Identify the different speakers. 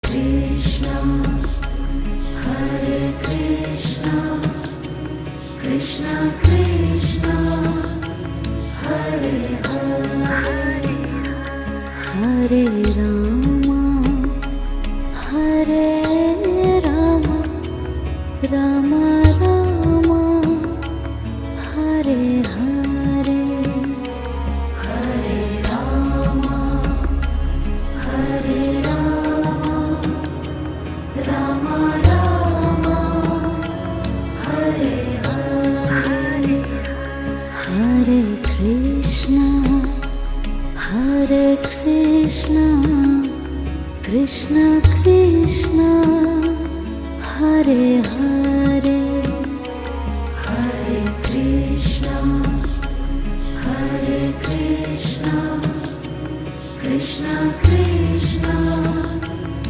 Speaker 1: Krishna, Hare Krishna, Krishna Krishna, Hare Hare, Hare Rama, Hare Rama, Rama Rama, Hare Hare, Hare Rama, Hare Rama, Rama Rama, Hare Hare, Hare Krishna, Hare Krishna, Krishna Krishna, Hare Hare, Hare Krishna, Hare Krishna, Krishna Krishna,